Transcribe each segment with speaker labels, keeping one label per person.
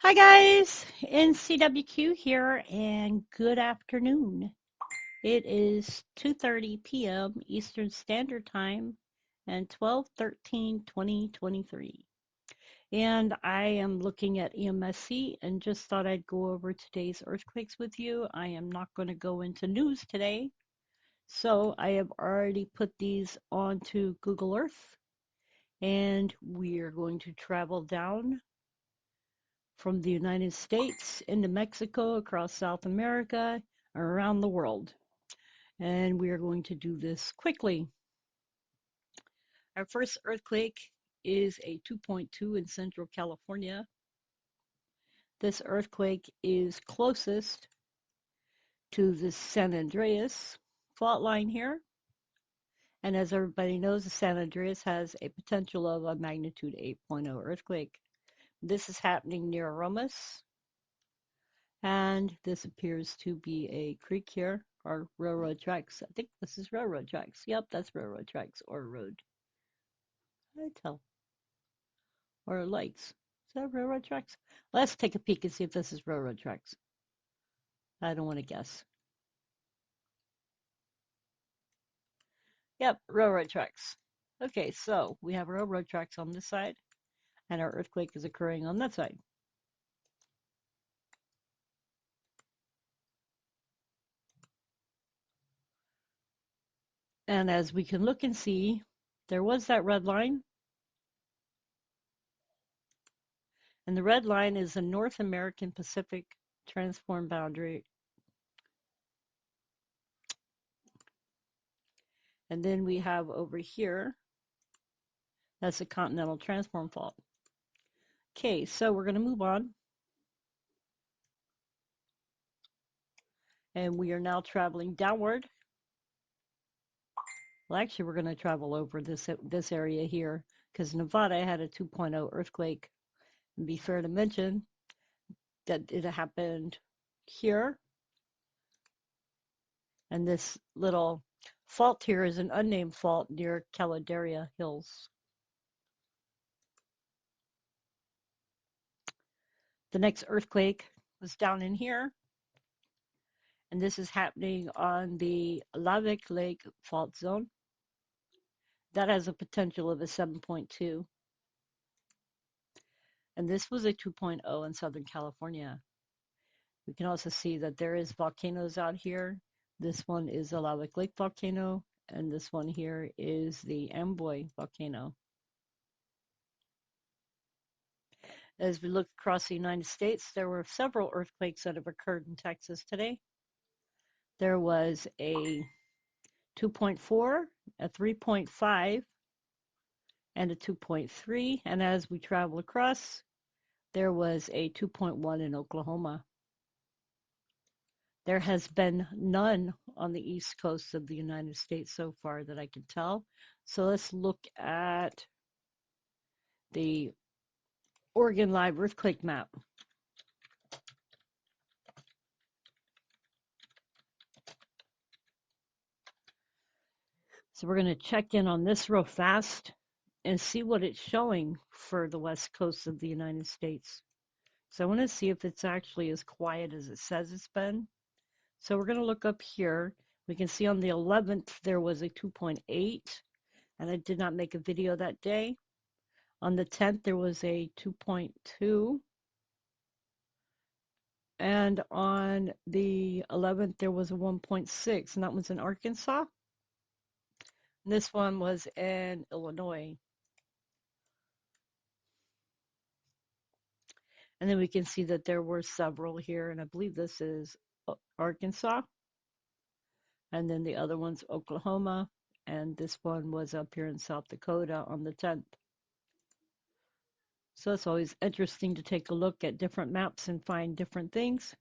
Speaker 1: Hi guys, NCWQ here and good afternoon. It is 2:30 p.m. Eastern Standard Time and 12/13/2023. And I am looking at EMSC and just thought I'd go over today's earthquakes with you. I am not going to go into news today, so I have already put these onto Google Earth and we are going to travel down from the United States into Mexico, across South America, around the world. And we are going to do this quickly. Our first earthquake is a 2.2 in Central California. This earthquake is closest to the San Andreas fault line here. And as everybody knows, the San Andreas has a potential of a magnitude 8.0 earthquake. This is happening near Romas, and this appears to be a creek here, or railroad tracks. I think this is railroad tracks. Yep, that's railroad tracks or road. I tell. Or lights. Is that railroad tracks? Let's take a peek and see if this is railroad tracks. I don't want to guess. Yep, railroad tracks. Okay, so we have railroad tracks on this side, and our earthquake is occurring on that side. And as we can look and see, there was that red line. And the red line is the North American Pacific transform boundary. And then we have over here, that's the continental transform fault. Okay, so we're going to move on. And we are now traveling downward. Well, actually, we're going to travel over this area here because Nevada had a 2.0 earthquake. And be fair to mention that it happened here. And this little fault here is an unnamed fault near Caldera Hills. The next earthquake was down in here. And this is happening on the Lavic Lake fault zone. That has a potential of a 7.2. And this was a 2.0 in Southern California. We can also see that there is volcanoes out here. This one is the Lavic Lake volcano, and this one here is the Amboy volcano. As we look across the United States, there were several earthquakes that have occurred in Texas today. There was a 2.4, a 3.5, and a 2.3. And as we travel across, there was a 2.1 in Oklahoma. There has been none on the east coast of the United States so far that I can tell. So let's look at the Oregon Live earthquake map. So we're going to check in on this real fast and see what it's showing for the west coast of the United States. So I want to see if it's actually as quiet as it says it's been. So we're going to look up here. We can see on the 11th there was a 2.8, and I did not make a video that day. On the 10th there was a 2.2, and on the 11th there was a 1.6, and that was in Arkansas. And this one was in Illinois. And then we can see that there were several here, and I believe this is Arkansas. And then the other one's Oklahoma, and this one was up here in South Dakota on the 10th. So it's always interesting to take a look at different maps and find different things.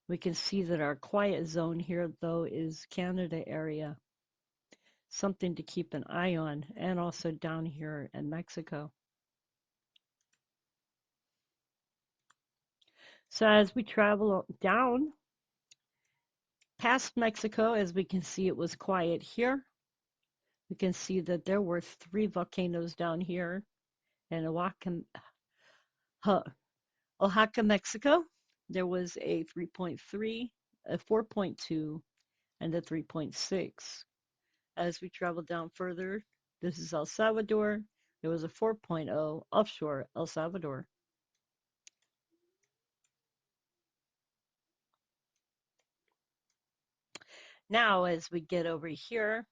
Speaker 1: We can see that our quiet zone here, though, is Canada area. Something to keep an eye on, and also down here in Mexico. So as we travel down past Mexico, as we can see, it was quiet here. We can see that there were 3 volcanoes down here, and Oaxaca, Mexico, there was a 3.3, a 4.2, and a 3.6. As we travel down further, this is El Salvador. There was a 4.0 offshore El Salvador. Now, as we get over here,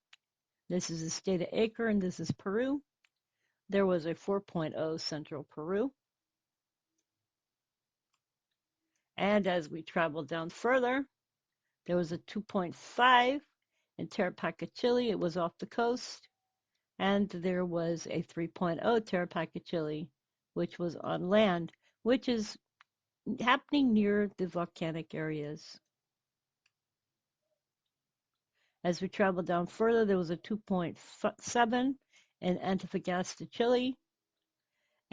Speaker 1: this is the state of Acre and this is Peru. There was a 4.0 central Peru. And as we travel down further, there was a 2.5 in Tarapaca, Chile. It was off the coast. And there was a 3.0 Tarapaca, Chile, which was on land, which is happening near the volcanic areas. As we travel down further, there was a 2.7 in Antofagasta, Chile,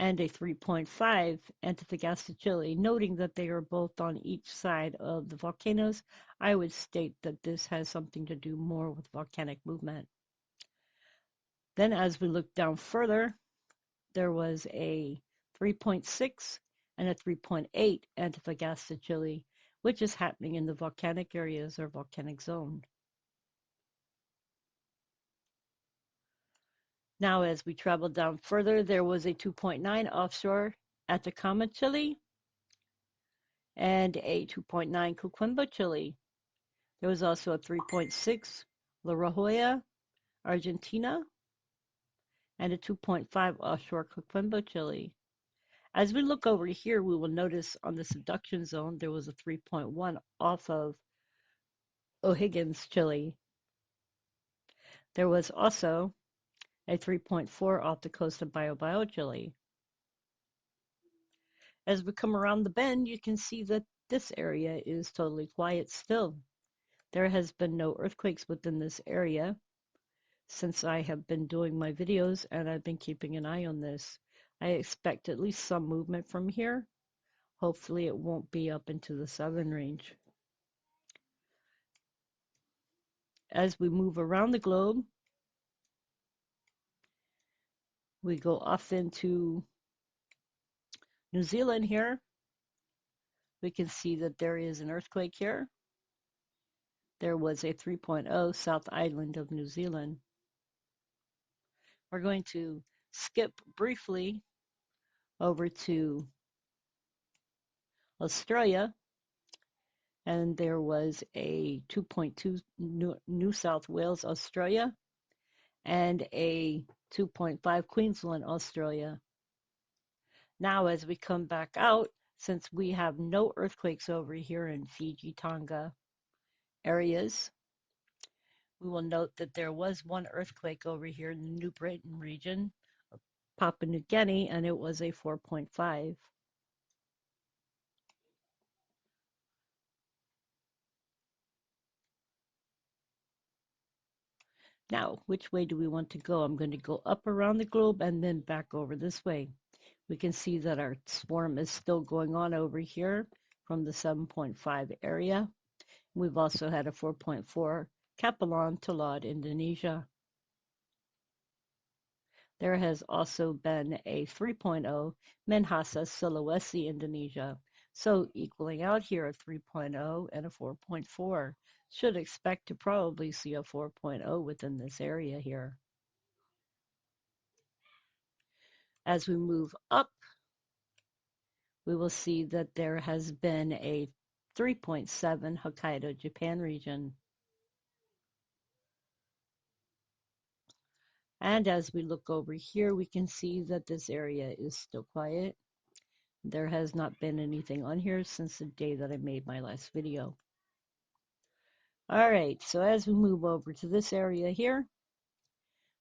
Speaker 1: and a 3.5 Antofagasta, Chile, noting that they are both on each side of the volcanoes. I would state that this has something to do more with volcanic movement. Then as we look down further, there was a 3.6 and a 3.8 Antofagasta, Chile, which is happening in the volcanic areas or volcanic zone. Now, as we travel down further, there was a 2.9 offshore Atacama, Chile, and a 2.9 Coquimbo, Chile. There was also a 3.6 La Rojoya, Argentina, and a 2.5 offshore Coquimbo, Chile. As we look over here, we will notice on the subduction zone, there was a 3.1 off of O'Higgins, Chile. There was also a 3.4 off the coast of Biobío, Chile. As we come around the bend, you can see that this area is totally quiet still. There has been no earthquakes within this area since I have been doing my videos and I've been keeping an eye on this. I expect at least some movement from here. Hopefully it won't be up into the southern range. As we move around the globe, we go off into New Zealand here. We can see that there is an earthquake here. There was a 3.0 South Island of New Zealand. We're going to skip briefly over to Australia, and there was a 2.2 New South Wales, Australia, and a 2.5 Queensland, Australia. Now, as we come back out, since we have no earthquakes over here in Fiji, Tonga areas, we will note that there was one earthquake over here in the New Britain region, Papua New Guinea, and it was a 4.5. Now, which way do we want to go? I'm going to go up around the globe and then back over this way. We can see that our swarm is still going on over here from the 7.5 area. We've also had a 4.4 Kepulauan Talad, Indonesia. There has also been a 3.0 Minahasa, Sulawesi, Indonesia. So equaling out here a 3.0 and a 4.4. Should expect to probably see a 4.0 within this area here. As we move up, we will see that there has been a 3.7 Hokkaido, Japan region. And as we look over here, we can see that this area is still quiet. There has not been anything on here since the day that I made my last video. All right, so as we move over to this area here,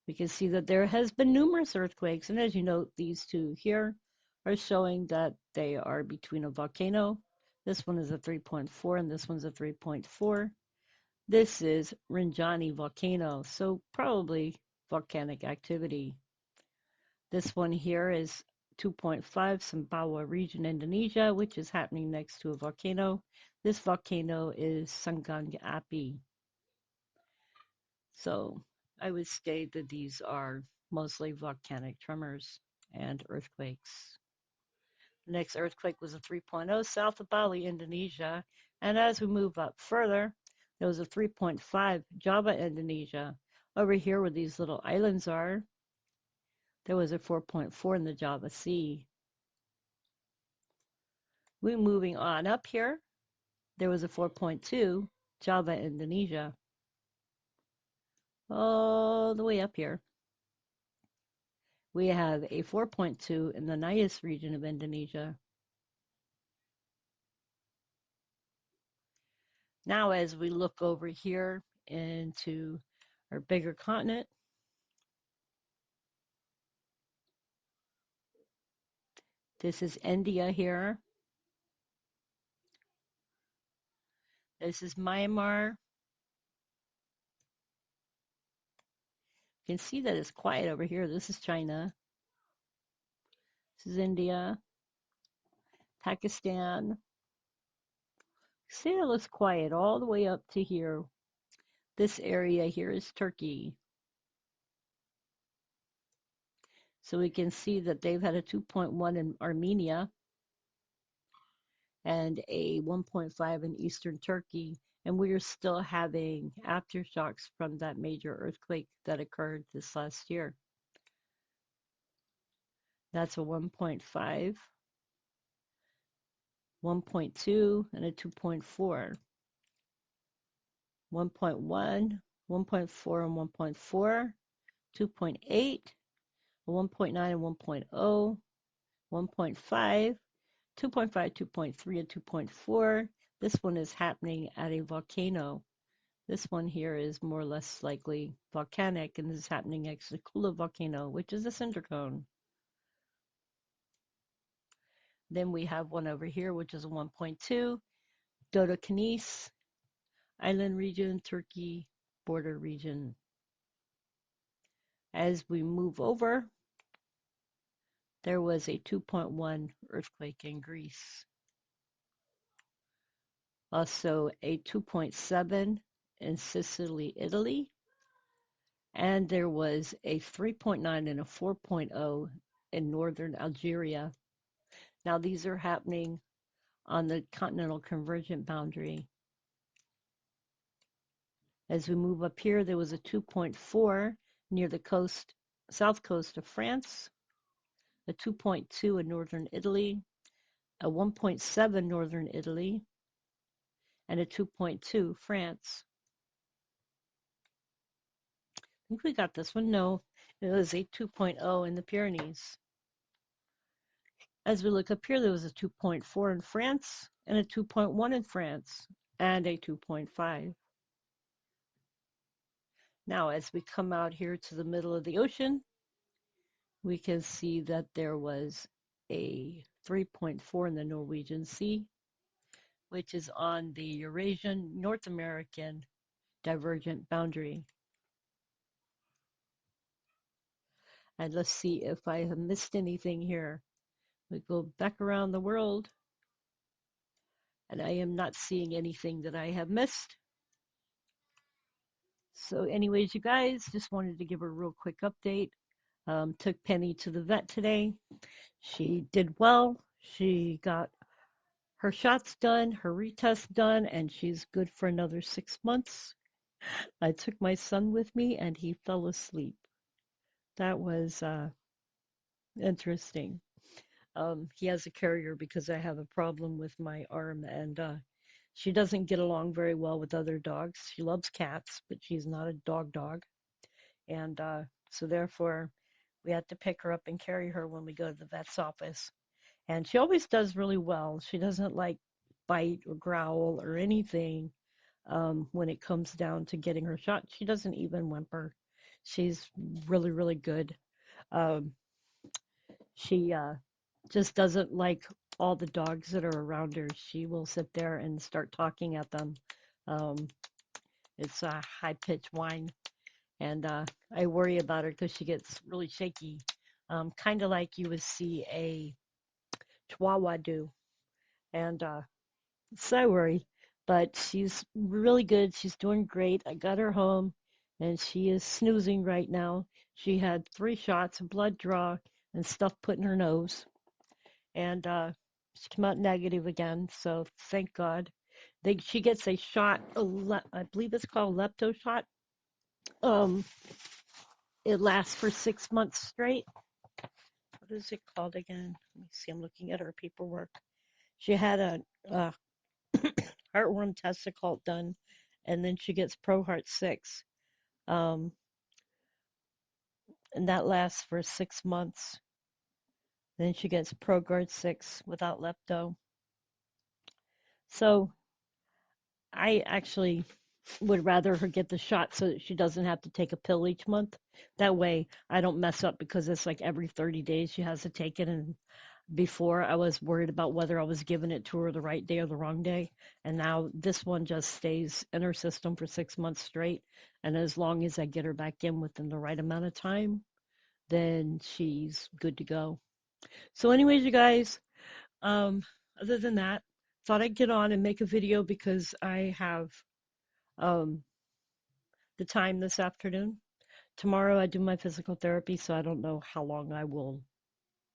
Speaker 1: we can see that there has been numerous earthquakes. And as you note, these two here are showing that they are between a volcano. This one is a 3.4 and this one's a 3.4. This is Rinjani volcano, so probably volcanic activity. This one here is 2.5 Sumbawa region, Indonesia, which is happening next to a volcano. This volcano is Sanggang Api. So I would state that these are mostly volcanic tremors and earthquakes. The next earthquake was a 3.0 south of Bali, Indonesia. And as we move up further, there was a 3.5 Java, Indonesia. Over here where these little islands are, there was a 4.4 in the Java Sea. We moving on up here, there was a 4.2 Java, Indonesia. All the way up here, we have a 4.2 in the Nias region of Indonesia. Now, as we look over here into our bigger continent, this is India here. This is Myanmar. You can see that it's quiet over here. This is China. This is India, Pakistan. See, it looks quiet all the way up to here. This area here is Turkey. So we can see that they've had a 2.1 in Armenia and a 1.5 in eastern Turkey. And we are still having aftershocks from that major earthquake that occurred this last year. That's a 1.5, 1.2, and a 2.4. 1.1, 1.4, and 1.4, 2.8, 1.9 and 1.0, 1.5, 2.5, 2.3, and 2.4. This one is happening at a volcano. This one here is more or less likely volcanic, and this is happening at the Kula volcano, which is a cinder cone. Then we have one over here, which is a 1.2, Dodokanis, island region, Turkey, border region. As we move over, there was a 2.1 earthquake in Greece. Also a 2.7 in Sicily, Italy. And there was a 3.9 and a 4.0 in northern Algeria. Now these are happening on the continental convergent boundary. As we move up here, there was a 2.4 near the coast, south coast of France, a 2.2 in northern Italy, a 1.7 northern Italy, and a 2.2 France. I think we got this one. No, it was a 2.0 in the Pyrenees. As we look up here, there was a 2.4 in France, and a 2.1 in France, and a 2.5. Now, as we come out here to the middle of the ocean, we can see that there was a 3.4 in the Norwegian Sea, which is on the Eurasian North American divergent boundary. And let's see if I have missed anything here. We go back around the world, and I am not seeing anything that I have missed. So anyways, you guys, just wanted to give a real quick update. Took Penny to the vet today. She did well. She got her shots done, her retest done, and she's good for another 6 months. I took my son with me, and he fell asleep. That was interesting. He has a carrier because I have a problem with my arm, and she doesn't get along very well with other dogs. She loves cats, but she's not a dog. And so therefore, we had to pick her up and carry her when we go to the vet's office. And she always does really well. She doesn't like bite or growl or anything when it comes down to getting her shot. She doesn't even whimper. She's really, really good. Um, she just doesn't like all the dogs that are around her. She will sit there and start talking at them. Um, it's a high-pitched whine, and I worry about her because she gets really shaky, kind of like you would see a Chihuahua do. And so I worry, but she's really good. She's doing great. I got her home, and she is snoozing right now. She had 3 shots, blood draw, and stuff put in her nose. and she came out negative again. So thank God. She gets a shot, I believe it's called lepto shot. Um, it lasts for 6 months straight. What is it called again? Let me see. I'm looking at her paperwork. She had a heartworm testicle done, and then she gets ProHeart 6. Um, and that lasts for 6 months. Then she gets ProGuard 6 without lepto. So I actually would rather her get the shot so that she doesn't have to take a pill each month. That way I don't mess up because it's like every 30 days she has to take it. And before I was worried about whether I was giving it to her the right day or the wrong day. And now this one just stays in her system for 6 months straight. And as long as I get her back in within the right amount of time, then she's good to go. So, anyways, you guys, um, other than that, thought I'd get on and make a video because I have um, the time this afternoon. Tomorrow I do my physical therapy, so I don't know how long I will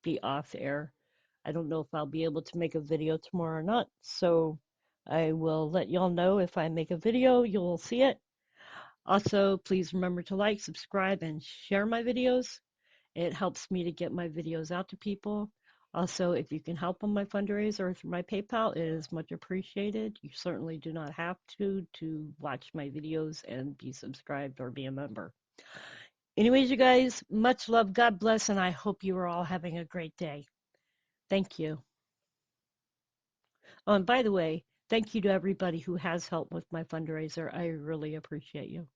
Speaker 1: be off air. I don't know if I'll be able to make a video tomorrow or not, so I will let y'all know if I make a video, you'll see it. Also, please remember to like, subscribe, and share my videos. It helps me to get my videos out to people. Also, if you can help on my fundraiser or through my PayPal, it is much appreciated. You certainly do not have to watch my videos and be subscribed or be a member. Anyways, you guys, much love, God bless, and I hope you are all having a great day. Thank you. Oh, and by the way, thank you to everybody who has helped with my fundraiser. I really appreciate you.